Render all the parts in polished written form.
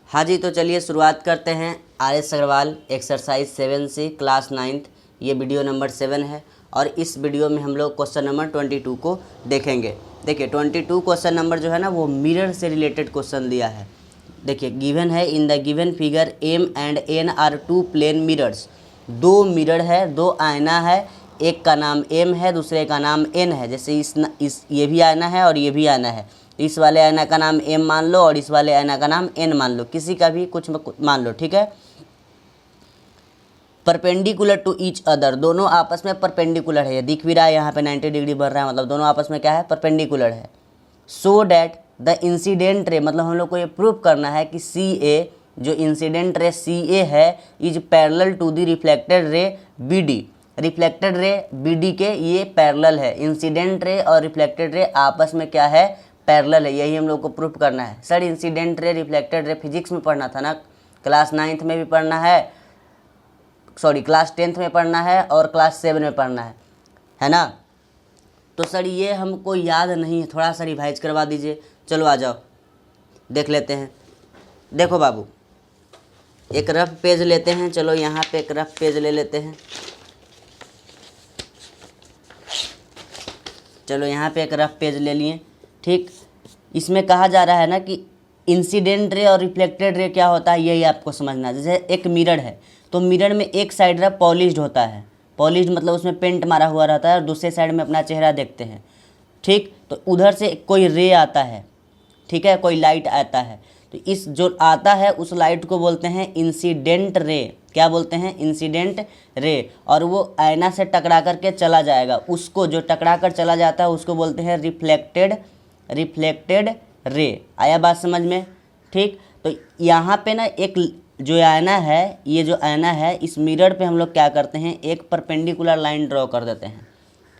हाँ जी, तो चलिए शुरुआत करते हैं। RS Agarwal exercise 7C class 9th, ये वीडियो नंबर 7 है और इस वीडियो में हम लोग क्वेश्चन नंबर 22 को देखेंगे। देखिए 22 क्वेश्चन नंबर जो है ना वो मिरर से रिलेटेड क्वेश्चन दिया है। देखिए गिवन है, in the given figure M and N are two plane mirrors. दो मिरर है, दो आईना है, एक का नाम M है, दूसरे का नाम N है। जैसे इस ये भी आईना है और ये भी आईना है। इस वाले आईना का नाम M मान लो और इस वाले आईना का नाम N मान लो, किसी का भी कुछ मान लो, ठीक है। परपेंडिकुलर टू ईच अदर, दोनों आपस में परपेंडिकुलर है। ये दिख भी रहा है यहाँ पे 90 डिग्री बढ़ रहा है, मतलब दोनों आपस में क्या है, परपेंडिकुलर है। So that the incident ray, मतलब हम लोग को ये प्रूव करना है कि CA, जो इंसिडेंट रे CA है, is parallel to the reflected ray BD। Reflected ray BD के ये पैरेलल है। इंसिडेंट रे और रिफ्लेक्टेड रे आपस में क्या है, पैरेलल है। यही हम लोग को प्रूफ करना है। Sir incident ray reflected ray physics में पढ़ना था ना, क्लास 9th में भी पढ़ना है, सॉरी क्लास 10th में पढ़ना है और क्लास 7 में पढ़ना है ना। तो सर ये हमको याद नहीं है, थोड़ा सा रिवाइज करवा दीजिए। चलो आ जाओ देख लेते हैं। देखो बाबू, एक रफ पेज लेते हैं। चलो यहाँ पे एक रफ पेज ले लेते हैं। चलो यहाँ पे एक रफ पेज ले लिए, ठीक। इसमें कहा जा रहा है ना कि इंसिडेंट रे और रिफ्लेक्टेड रे क्या होता है, यही आपको समझना है। जैसे एक मिरर है तो मिरर में एक साइड रे पॉलिश्ड होता है, पॉलिश्ड मतलब उसमें पेंट मारा हुआ रहता है, और दूसरे साइड में अपना चेहरा देखते हैं, ठीक। तो उधर से कोई रे आता है, ठीक है, कोई लाइट आता है, तो इस जो आता है उस लाइट को बोलते हैं इंसिडेंट रे। क्या बोलते हैं, इंसिडेंट रे। और वो आईना से टकरा करके चला जाएगा, उसको जो टकरा कर चला जाता है उसको बोलते हैं रिफ्लेक्टेड रे। आया बात समझ में, ठीक। तो यहाँ पे ना एक जो आईना है, ये जो आईना है, इस मिरर पे हम लोग क्या करते हैं, एक परपेंडिकुलर लाइन ड्रॉ कर देते हैं,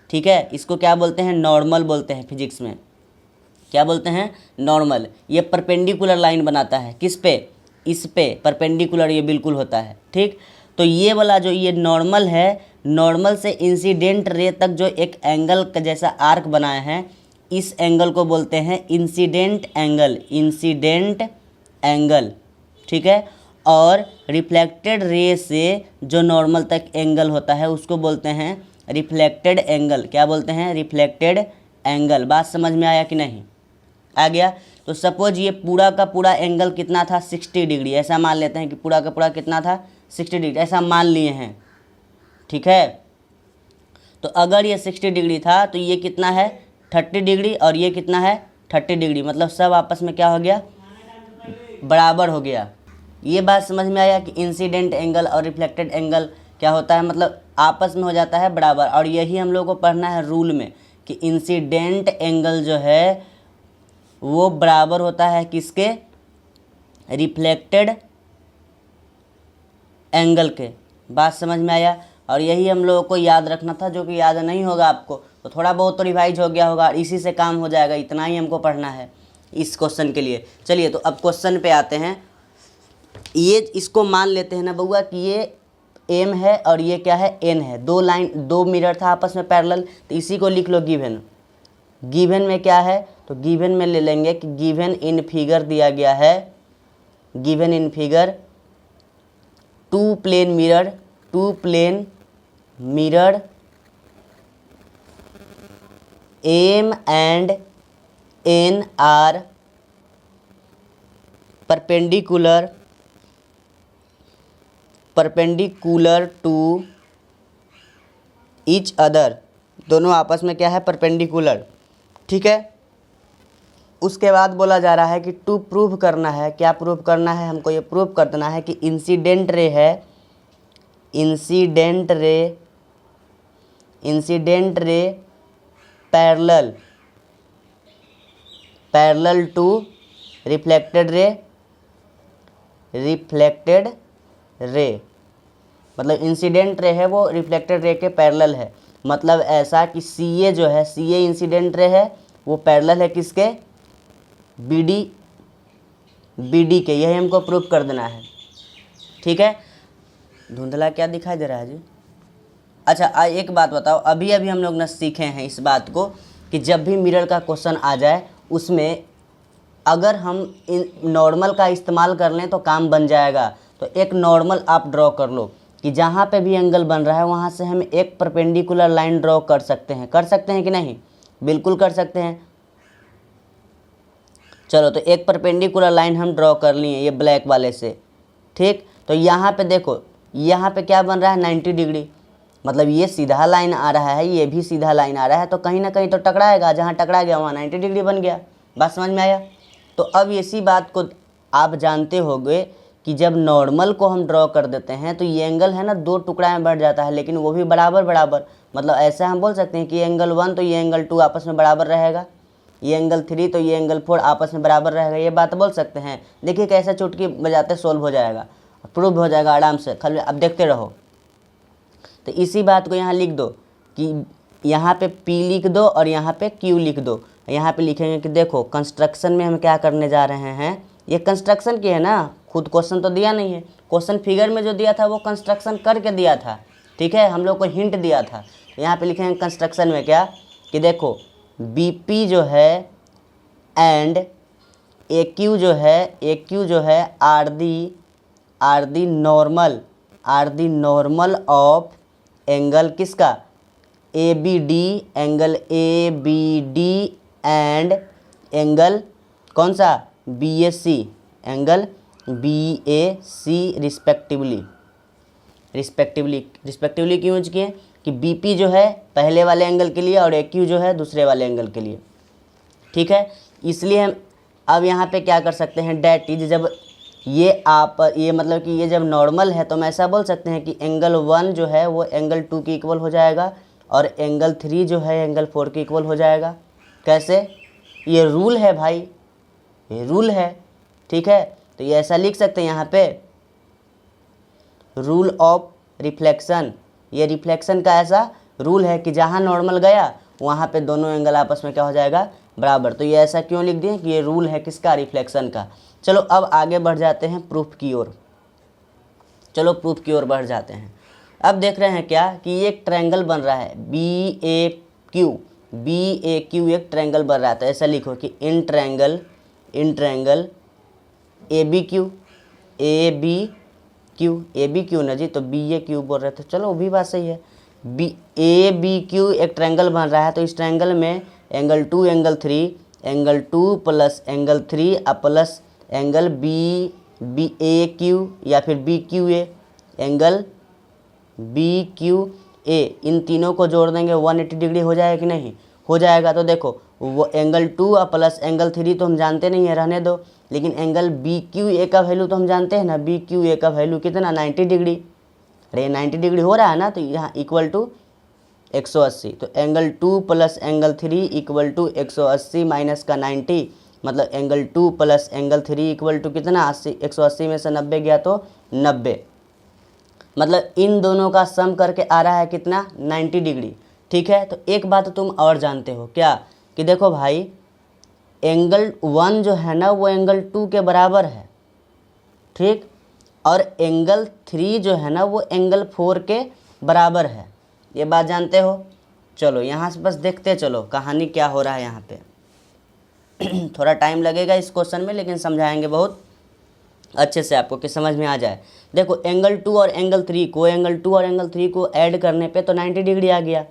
ठीक है। इसको क्या बोलते हैं, नॉर्मल बोलते हैं फिजिक्स में। क्या बोलते हैं, नॉर्मल। ये परपेंडिकुलर लाइन बनाता है, किस पे, इस पे परपेंडिकुलर ये बिल्कुल होता है, ठीक। तो ये वाला जो ये नॉर्मल है, नॉर्मल से इंसिडेंट रे तक जो एक एंगल का जैसा आर्क बनाए हैं, इस एंगल को बोलते हैं इंसिडेंट एंगल, ठीक है। और रिफ्लेक्टेड रे से जो नॉर्मल तक एंगल होता है उसको बोलते हैं रिफ्लेक्टेड एंगल। क्या बोलते हैं, रिफ्लेक्टेड एंगल। बात समझ में आया कि नहीं, आ गया। तो सपोज ये पूरा का पूरा एंगल कितना था, 60 डिग्री। ऐसा मान लेते हैं कि पूरा का पूरा कितना था, 60 डिग्री, ऐसा मान लिए हैं, ठीक है। तो अगर ये 60 डिग्री था तो ये कितना है, 30 डिग्री, और ये कितना है, 30 डिग्री, मतलब सब आपस में क्या हो गया, बराबर हो गया। ये बात समझ में आया कि इंसिडेंट एंगल और रिफ्लेक्टेड एंगल क्या होता है, मतलब आपस में हो जाता है बराबर। और यही हम लोग को पढ़ना है रूल में कि इंसिडेंट एंगल जो है वो बराबर होता है किसके, रिफ्लेक्टेड एंगल के। बात समझ में आया। और यही हम लोगों को याद रखना था, जो कि याद नहीं होगा आपको तो थोड़ा बहुत तो रिवाइज हो गया होगा, इसी से काम हो जाएगा। इतना ही हमको पढ़ना है इस क्वेश्चन के लिए। चलिए तो अब क्वेश्चन पे आते हैं। ये इसको मान लेते हैं ना बउआ कि ये M है और ये क्या है, N है। दो मिरर था आपस में पैरेलल, तो इसी को लिख लो गिवन। गिवन में क्या है, तो गिवन में ले लेंगे कि गिवन इन फिगर दिया गया है, given in figure two plane mirror M and N are perpendicular to each other. दोनों आपस में क्या है, परपेंडिकुलर, ठीक है। उसके बाद बोला जा रहा है कि टू प्रूव करना है। क्या प्रूव करना है, हमको ये प्रूव कर देना है कि incident ray parallel to reflected ray. मतलब इंसिडेंट रे है वो रिफ्लेक्टेड रे के पैरेलल है। मतलब ऐसा कि CA जो है, CA इंसिडेंट रे है, वो पैरेलल है किसके, BD के। यही हमको प्रूफ कर देना है, ठीक है। धुंधला क्या दिखाई दे रहा है जी, अच्छा एक बात बताओ, अभी अभी हम लोग न सीखे हैं इस बात को कि जब भी मिरर का क्वेश्चन आ जाए उसमें अगर हम इन नॉर्मल का इस्तेमाल कर लें तो काम बन जाएगा। तो एक नॉर्मल आप ड्रॉ कर लो कि जहाँ पे भी एंगल बन रहा है वहाँ से हम एक परपेंडिकुलर लाइन ड्रॉ कर सकते हैं कि नहीं? बिल्कुल कर सकते हैं। चलो तो एक परपेंडिकुलर लाइन हम ड्रॉ कर लिए ये ब्लैक वाले से, ठीक। तो यहाँ पे देखो, यहाँ पे क्या बन रहा है 90 डिग्री, मतलब ये सीधा लाइन आ रहा है, ये भी सीधा लाइन आ रहा है, तो कहीं ना कहीं तो टकराएगा, जहाँ टकरा गया वहाँ 90 डिग्री बन गया। बात समझ में आया? तो अब इसी बात को आप जानते होंगे कि जब नॉर्मल को हम ड्रॉ कर देते हैं तो ये एंगल है ना दो टुकड़ा में बढ़ जाता है, लेकिन वो भी बराबर बराबर। मतलब ऐसा हम बोल सकते हैं कि एंगल 1 तो ये एंगल 2 आपस में बराबर रहेगा, ये एंगल 3 तो ये एंगल 4 आपस में बराबर रहेगा। ये बात बोल सकते हैं। देखिए कैसे चुटकी बजाते सोल्व हो जाएगा, प्रूव हो जाएगा आराम से, खाली अब देखते रहो। तो इसी बात को यहाँ लिख दो कि यहाँ पे P लिख दो और यहाँ पे Q लिख दो। यहाँ पे लिखेंगे कि देखो कंस्ट्रक्शन में हम क्या करने जा रहे हैं, ये कंस्ट्रक्शन की है ना, खुद क्वेश्चन तो दिया नहीं है, क्वेश्चन फिगर में जो दिया था वो कंस्ट्रक्शन करके दिया था, ठीक है, हम लोग को हिंट दिया था। तो यहाँ पे लिखेंगे कंस्ट्रक्शन में क्या कि देखो BP जो है एंड AQ जो है are the normal of angle किसका, ABD, angle ABD and angle कौन सा BAC, एंगल BAC रिस्पेक्टिवली क्यों यूज किए कि BP जो है पहले वाले एंगल के लिए और AQ जो है दूसरे वाले एंगल के लिए, ठीक है। इसलिए हम अब यहाँ पे क्या कर सकते हैं, डेट इज, जब ये मतलब कि ये जब नॉर्मल है तो हम ऐसा बोल सकते हैं कि एंगल 1 जो है वो एंगल 2 के इक्वल हो जाएगा और एंगल 3 जो है एंगल 4 के इक्वल हो जाएगा। कैसे? ये रूल है भाई, ये रूल है, ठीक है। तो ये ऐसा लिख सकते हैं यहाँ पे, रूल ऑफ रिफ्लेक्शन, ये रिफ्लेक्शन का ऐसा रूल है कि जहाँ नॉर्मल गया वहाँ पे दोनों एंगल आपस में क्या हो जाएगा, बराबर। तो ये ऐसा क्यों लिख दिए कि ये रूल है किसका, रिफ्लेक्शन का। चलो अब आगे बढ़ जाते हैं प्रूफ की ओर, प्रूफ की ओर बढ़ जाते हैं। अब देख रहे हैं क्या कि ये एक ट्रायंगल बन रहा है BAQ एक ट्रायंगल बन रहा है। तो ऐसा लिखो कि इन ट्रायंगल ABQ ना जी, तो BAQ बोल रहे थे, चलो वो भी बात सही है। ABQ एक ट्रायंगल बन रहा है, तो इस ट्रायंगल में angle 2 angle 3 angle 2 plus angle 3 plus angle BAQ या फिर BQA, एंगल BQA, इन तीनों को जोड़ देंगे 180 डिग्री हो जाएगा कि नहीं, हो जाएगा। तो देखो वो एंगल 2 प्लस एंगल 3 तो हम जानते नहीं है, रहने दो, लेकिन एंगल BQA का वैल्यू तो हम जानते हैं ना, BQA का वैल्यू कितना 90 डिग्री। अरे 90 डिग्री हो रहा है ना, तो यहाँ इक्वल टू 180। तो angle 2 plus angle 3 equal to 180 minus का 90, मतलब angle 2 plus angle 3 equal to कितना 80, 180 में से 90 गया तो 90, मतलब इन दोनों का सम करके आ रहा है कितना 90 डिग्री, ठीक है। तो एक बात तुम और जानते हो क्या कि देखो भाई एंगल 1 जो है ना वो एंगल 2 के बराबर है, ठीक, और एंगल 3 जो है ना वो एंगल 4 के बराबर है, ये बात जानते हो। चलो यहाँ से बस देखते चलो कहानी क्या हो रहा है यहाँ पे। थोड़ा टाइम लगेगा इस क्वेश्चन में, लेकिन समझाएंगे बहुत अच्छे से आपको कि समझ में आ जाए। देखो एंगल 2 और एंगल 3 को ऐड करने पे तो 90 डिग्री आ गया,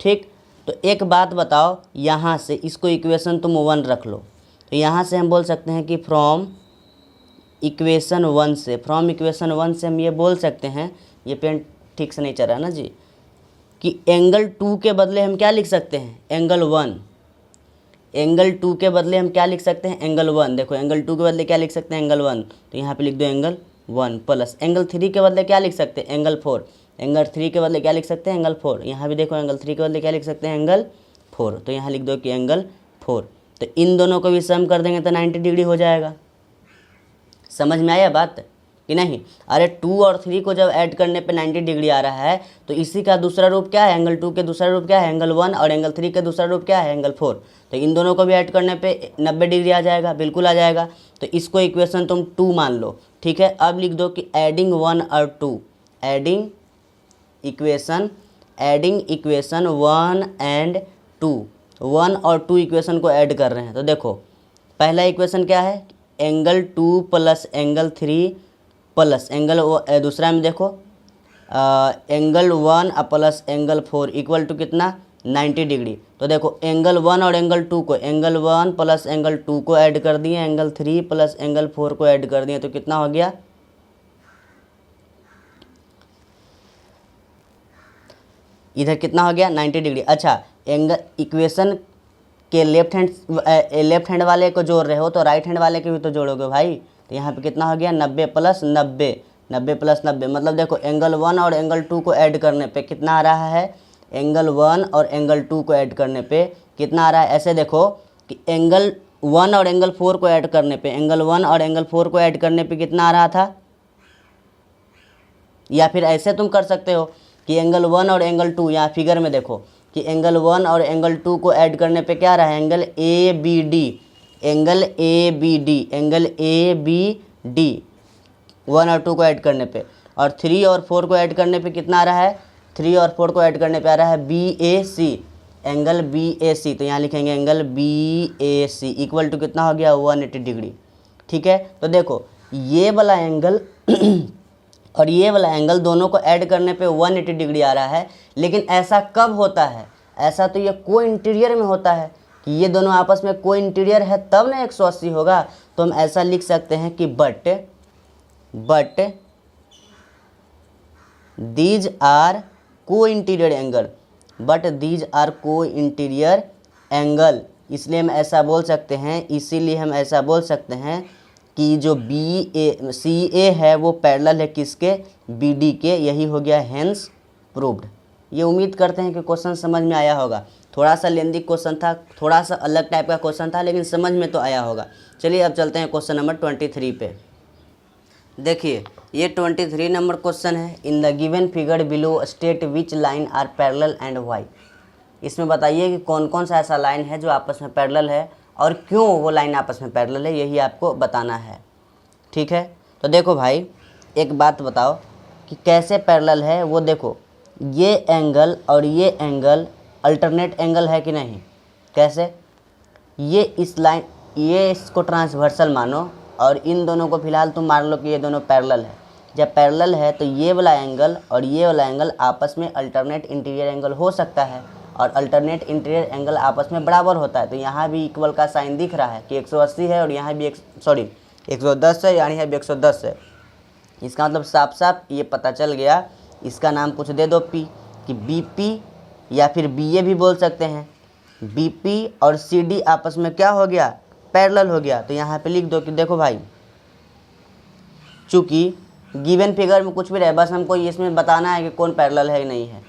ठीक। तो एक बात बताओ, यहाँ से इसको इक्वेशन तुम 1 रख लो, तो यहाँ से हम बोल सकते हैं कि फ्रॉम इक्वेशन 1 से हम ये बोल सकते हैं, ये पेन ठीक से नहीं चल रहा ना जी, कि एंगल 2 के बदले हम क्या लिख सकते हैं, एंगल 1। एंगल 2 के बदले हम क्या लिख सकते हैं, एंगल 1। देखो एंगल 2 के बदले क्या लिख सकते हैं, एंगल 1, तो यहाँ पे लिख दो एंगल 1 प्लस एंगल 3 के बदले क्या लिख सकते हैं, एंगल 4। एंगल 3 के बदले क्या लिख सकते हैं, एंगल 4। यहाँ भी देखो एंगल 3 के बदले क्या लिख सकते हैं, एंगल 4, तो यहाँ लिख दो कि एंगल 4। तो इन दोनों को भी सम कर देंगे तो 90 डिग्री हो जाएगा। समझ में आया बात कि नहीं? अरे 2 और 3 को जब ऐड करने पे 90 डिग्री आ रहा है, तो इसी का दूसरा रूप क्या है, एंगल 2 के दूसरा रूप क्या है, एंगल 1, और एंगल 3 के दूसरा रूप क्या है, एंगल 4। तो इन दोनों को भी ऐड करने पे 90 डिग्री आ जाएगा, बिल्कुल आ जाएगा। तो इसको इक्वेशन तुम 2 मान लो, ठीक है। अब लिख दो कि एडिंग 1 और 2, एडिंग इक्वेशन 1 एंड 2, 1 और 2 इक्वेशन को ऐड कर रहे हैं। तो देखो पहला इक्वेशन क्या है, angle 2 plus angle 3 plus angle, दूसरा में देखो angle 1 plus angle 4 equal to कितना 90 डिग्री। तो देखो एंगल 1 और एंगल 2 को, एंगल 1 प्लस एंगल 2 को ऐड कर दिए, एंगल 3 प्लस एंगल 4 को ऐड कर दिए, तो कितना हो गया, इधर कितना हो गया 90 डिग्री। अच्छा, एंगल इक्वेशन के लेफ्ट हैंड वाले को जोड़ रहे हो तो राइट हैंड वाले के भी तो जोड़ोगे भाई। तो यहाँ पे कितना हो गया 90 प्लस 90, 90 प्लस 90 मतलब देखो एंगल 1 और एंगल 2 को ऐड करने पे कितना आ रहा है, एंगल 1 और एंगल 2 को ऐड करने पे कितना आ रहा है। ऐसे देखो कि एंगल 1 और एंगल 4 को ऐड करने पे, एंगल 1 और एंगल 4 को ऐड करने पे कितना आ रहा था, या फिर ऐसे तुम कर सकते हो कि एंगल 1 और एंगल 2, यहाँ फिगर में देखो कि एंगल 1 और एंगल 2 को ऐड करने पे क्या रहा है, angle A B D, angle A B D, angle A B D 1 और 2 को ऐड करने पे, और 3 और 4 को ऐड करने पे कितना आ रहा है, 3 और 4 को ऐड करने पे आ रहा है B A C, angle B A C. तो यहाँ लिखेंगे angle B A C equal to कितना हो गया 180 डिग्री। ठीक है, तो देखो ये वाला एंगल और ये वाला एंगल दोनों को ऐड करने पे 180 डिग्री आ रहा है। लेकिन ऐसा कब होता है, ऐसा तो ये को इंटीरियर में होता है कि ये दोनों आपस में को इंटीरियर है तब ना 180 होगा। तो हम ऐसा लिख सकते हैं कि but these are co interior angle, but these are co interior angle, इसलिए हम ऐसा बोल सकते हैं, इसीलिए हम ऐसा बोल सकते हैं कि जो सी ए है वो पैरेलल है किसके, बी डी के। यही हो गया हेंस प्रूव्ड। ये उम्मीद करते हैं कि क्वेश्चन समझ में आया होगा। थोड़ा सा लेंदी क्वेश्चन था, थोड़ा सा अलग टाइप का क्वेश्चन था, लेकिन समझ में तो आया होगा। चलिए अब चलते हैं क्वेश्चन नंबर 23 पे। देखिए ये 23 नंबर क्वेश्चन है। In the given figure below state which line are parallel and why. इसमें बताइए कि कौन कौन सा ऐसा लाइन है जो आपस में पैरेलल है और क्यों वो लाइन आपस में पैरेलल है, यही आपको बताना है। ठीक है, तो देखो भाई एक बात बताओ कि कैसे पैरेलल है वो। देखो ये एंगल और ये एंगल अल्टरनेट एंगल है कि नहीं, कैसे, ये इस लाइन, ये इसको ट्रांसवर्सल मानो और इन दोनों को फिलहाल तुम मान लो कि ये दोनों पैरेलल है। जब पैरेलल है तो ये वाला एंगल और ये वाला एंगल आपस में अल्टरनेट इंटीरियर एंगल हो सकता है, और अल्टरनेट इंटीरियर एंगल आपस में बराबर होता है। तो यहाँ भी इक्वल का साइन दिख रहा है कि 180 है और यहाँ भी 110 है, यानी यहाँ भी 110 है। इसका मतलब साफ साफ ये पता चल गया, इसका नाम कुछ दे दो पी, कि बी पी या फिर बी ए भी बोल सकते हैं। बी पी और सी डी आपस में क्या हो गया, पैरेलल हो गया। तो यहाँ पे लिख दो कि देखो भाई, चूँकि गिवन फिगर में कुछ भी रहे, बस हमको इसमें बताना है कि कौन पैरेलल है कि नहीं है।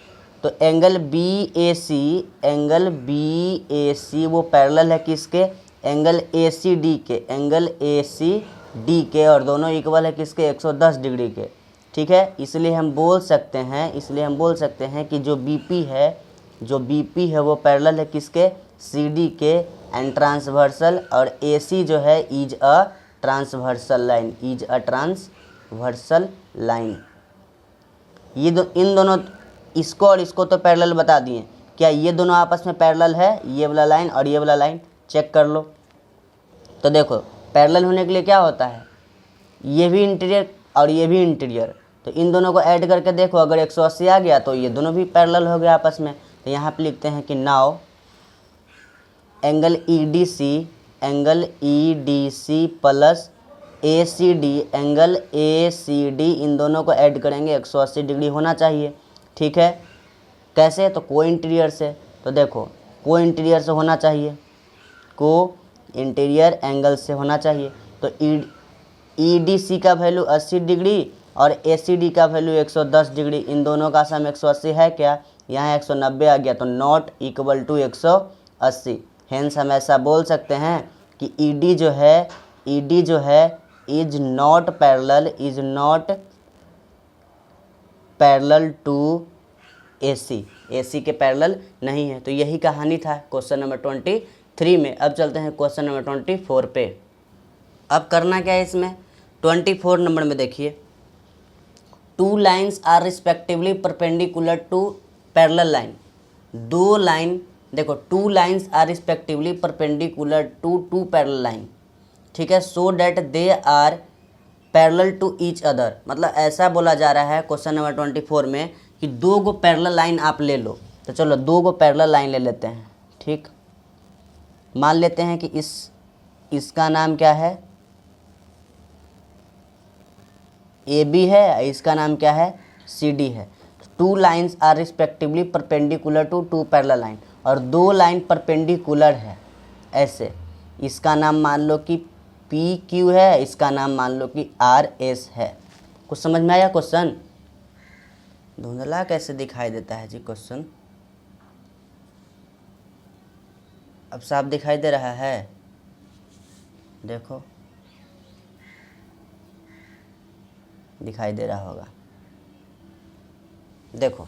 तो angle B A C, angle B A सी वो पैरेलल है किसके, एंगल ए सी डी के, एंगल ए सी डी के, और दोनों इक्वल है किसके 110 डिग्री के। ठीक है, इसलिए हम बोल सकते हैं कि जो बी पी है वो पैरेलल है किसके, सी डी के एंड ट्रांसवर्सल, और ए सी जो है इज अ ट्रांसवर्सल लाइन, ये इन दोनों, इसको और इसको तो पैरेलल बता दिए। क्या ये दोनों आपस में पैरेलल है, ये वाला लाइन और ये वाला लाइन, चेक कर लो। तो देखो पैरेलल होने के लिए क्या होता है, ये भी इंटीरियर और ये भी इंटीरियर, तो इन दोनों को ऐड करके देखो, अगर 180 आ गया तो ये दोनों भी पैरेलल हो गया आपस में। तो यहाँ पे लिखते हैं कि now angle E D C plus A C D, angle A C D, इन दोनों को ऐड करेंगे 180 डिग्री होना चाहिए। ठीक है, कैसे, तो को इंटीरियर से। तो देखो को इंटीरियर से होना चाहिए, को इंटीरियर एंगल से होना चाहिए। तो ई डी सी का वैल्यू 80 डिग्री और ए सी डी का वैल्यू 110 डिग्री, इन दोनों का सम 180 है क्या, यहाँ 190 आ गया, तो नॉट इक्वल टू 180। हेंस हम ऐसा बोल सकते हैं कि ई डी जो है इज नॉट पैरेलल टू ए सी के पैरेलल नहीं है। तो यही कहानी था क्वेश्चन नंबर 23 में। अब चलते हैं क्वेश्चन नंबर 24 पे। अब करना क्या है इसमें, 24 नंबर में देखिए, two lines are respectively perpendicular to parallel line. दो लाइन, देखो two lines are respectively perpendicular to parallel line. ठीक है, so that they are parallel to each other, मतलब ऐसा बोला जा रहा है क्वेश्चन नंबर 24 में कि दो गो पैरेलल लाइन आप ले लो। तो चलो दो गो पैरेलल लाइन ले लेते हैं। ठीक, मान लेते हैं कि इसका नाम क्या है, ए बी है, इसका नाम क्या है, सी डी है। Two lines are respectively perpendicular to two parallel line, और दो लाइन परपेंडिकुलर है ऐसे। इसका नाम मान लो कि पी क्यू है, इसका नाम मान लो कि आर एस है। कुछ समझ में आया क्वेश्चन? धुंधला कैसे दिखाई देता है जी क्वेश्चन? अब साफ दिखाई दे रहा है? देखो, दिखाई दे रहा होगा। देखो,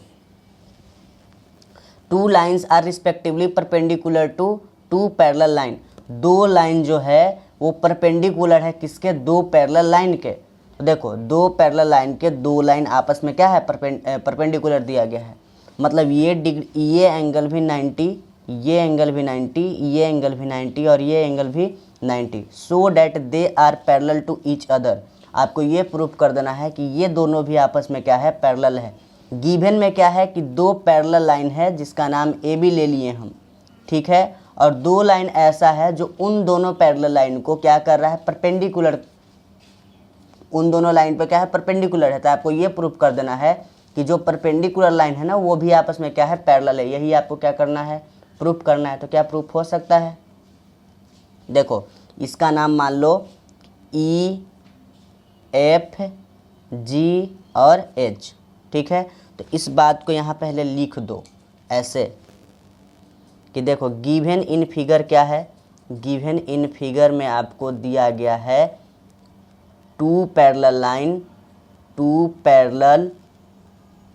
two lines are respectively perpendicular to two parallel line, दो लाइन जो है वो परपेंडिकुलर है किसके, दो पैरेलल लाइन के। तो देखो दो पैरेलल लाइन के दो लाइन आपस में क्या है, परपेंडिकुलर दिया गया है, मतलब ये एंगल भी 90, ये एंगल भी 90, ये एंगल भी 90 और ये एंगल भी 90, so that they are parallel to each other. आपको ये प्रूफ कर देना है कि ये दोनों भी आपस में क्या है, पैरेलल है। गिवन में क्या है कि दो पैरेलल लाइन है जिसका नाम ए बी ले लिए हम, ठीक है, और दो लाइन ऐसा है जो उन दोनों पैरेलल लाइन को क्या कर रहा है, परपेंडिकुलर, उन दोनों लाइन पे क्या है, परपेंडिकुलर है। तो आपको ये प्रूफ कर देना है कि जो परपेंडिकुलर लाइन है ना वो भी आपस में क्या है, पैरेलल है। यही आपको क्या करना है, प्रूफ करना है। तो क्या प्रूफ हो सकता है? देखो इसका नाम मान लो ई एफ जी और एच, ठीक है। तो इस बात को यहाँ पहले लिख दो ऐसे कि देखो गिवन इन फिगर क्या है, गिवन इन फिगर में आपको दिया गया है two parallel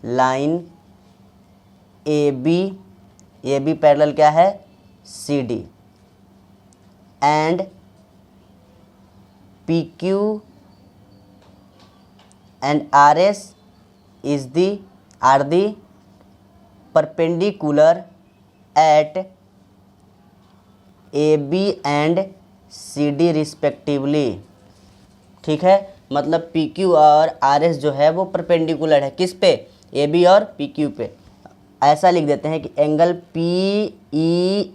line A B parallel क्या है, C D, and P Q and R S are the perpendicular at A B and C D respectively, ठीक है। मतलब पी क्यू और आर एस जो है वो परपेंडिकुलर है किस पे, ए बी और पी क्यू पे। ऐसा लिख देते हैं कि angle P E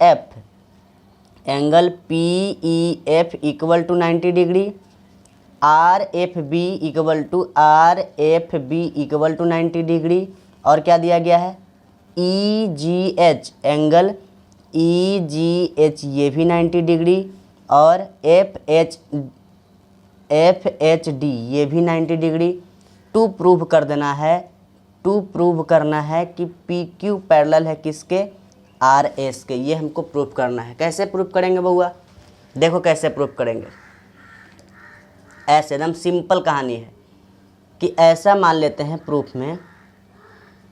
F equal to 90 degree, R F B equal to 90 degree, और क्या दिया गया है, E G H, angle E G H ये भी 90 डिग्री, और एफ एच डी ये भी 90 डिग्री। टू प्रूव करना है कि पी क्यू पैरेलल है किसके, आर एस के। ये हमको प्रूव करना है। कैसे प्रूव करेंगे बउआ? देखो कैसे प्रूव करेंगे। ऐसे एकदम सिंपल कहानी है कि ऐसा मान लेते हैं प्रूफ में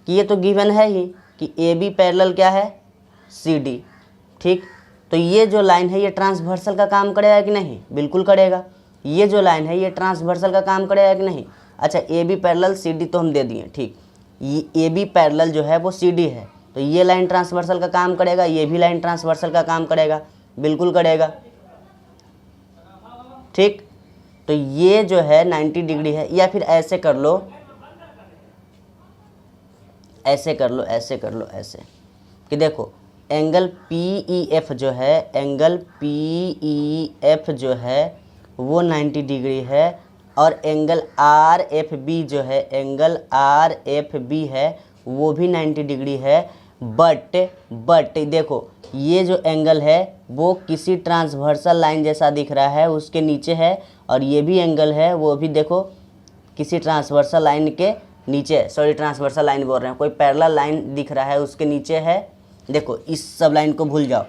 कि ये तो गिवन है ही कि ए बी पैरेलल क्या है, सी डी, ठीक। तो ये जो लाइन है ये ट्रांसवर्सल का काम करेगा कि नहीं? बिल्कुल करेगा। ये जो लाइन है ये ट्रांसवर्सल का काम करेगा कि नहीं? अच्छा, A B parallel C D तो हम दे दिए, ठीक। ये ए बी पैरेलल जो है वो सी डी है, तो ये लाइन ट्रांसवर्सल का काम करेगा, ये भी लाइन ट्रांसवर्सल का काम करेगा, बिल्कुल करेगा, ठीक। तो ये जो है 90 डिग्री है। या फिर ऐसे कर लो ऐसे कि देखो एंगल पी ई एफ जो है वो 90 डिग्री है, और एंगल आर एफ बी जो है, एंगल आर एफ बी है वो भी 90 डिग्री है। बट देखो ये जो एंगल है वो किसी ट्रांसवर्सल लाइन जैसा दिख रहा है, उसके नीचे है, और ये भी एंगल है वो भी देखो किसी ट्रांसवर्सल लाइन के नीचे, सॉरी ट्रांसवर्सल लाइन बोल रहे हैं, कोई पैरेलल लाइन दिख रहा है उसके नीचे है। देखो इस सब लाइन को भूल जाओ,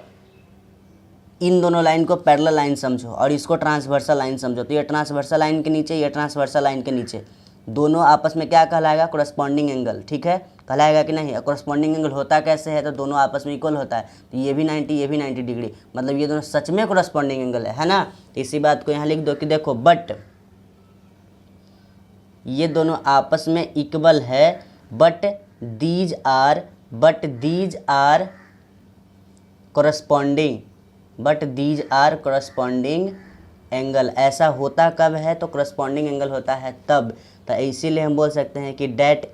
इन दोनों लाइन को पैरेलल लाइन समझो और इसको ट्रांसवर्सल लाइन समझो। तो ये ट्रांसवर्सल लाइन के नीचे, ये ट्रांसवर्सल लाइन के नीचे, दोनों आपस में क्या कहलाएगा, कोरस्पॉन्डिंग एंगल, ठीक है, कहलाएगा कि नहीं? कोरस्पॉन्डिंग एंगल होता कैसे है? तो दोनों आपस में इक्वल होता है, तो ये भी 90 ये भी 90 डिग्री, मतलब ये दोनों सच में कोरस्पॉन्डिंग एंगल है ना। तो इसी बात को यहाँ लिख दो कि देखो बट ये दोनों आपस में इक्वल है, but these are corresponding angle, ऐसा होता कब है तो करस्पॉन्डिंग एंगल होता है तब। तो इसीलिए हम बोल सकते हैं कि that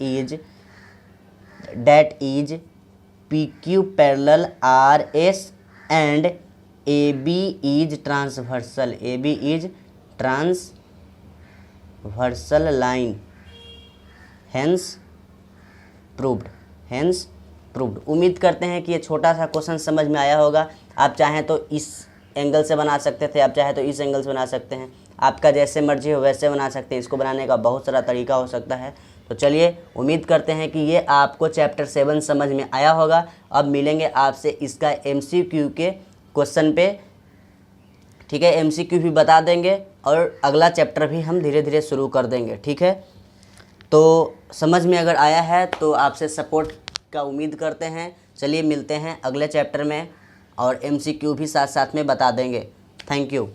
is P Q parallel R S and A B is transversal, A B is transversal line, hence proved. उम्मीद करते हैं कि ये छोटा सा क्वेश्चन समझ में आया होगा। आप चाहें तो इस एंगल से बना सकते थे, आप चाहें तो इस एंगल से बना सकते हैं, आपका जैसे मर्जी हो वैसे बना सकते हैं। इसको बनाने का बहुत सारा तरीका हो सकता है। तो चलिए, उम्मीद करते हैं कि ये आपको चैप्टर 7 समझ में आया होगा। अब मिलेंगे आपसे इसका MCQ के क्वेश्चन पे, ठीक है। MCQ भी बता देंगे और अगला चैप्टर भी हम धीरे धीरे शुरू कर देंगे, ठीक है। तो समझ में अगर आया है तो आपसे सपोर्ट का उम्मीद करते हैं। चलिए मिलते हैं अगले चैप्टर में और MCQ भी साथ साथ में बता देंगे। Thank you.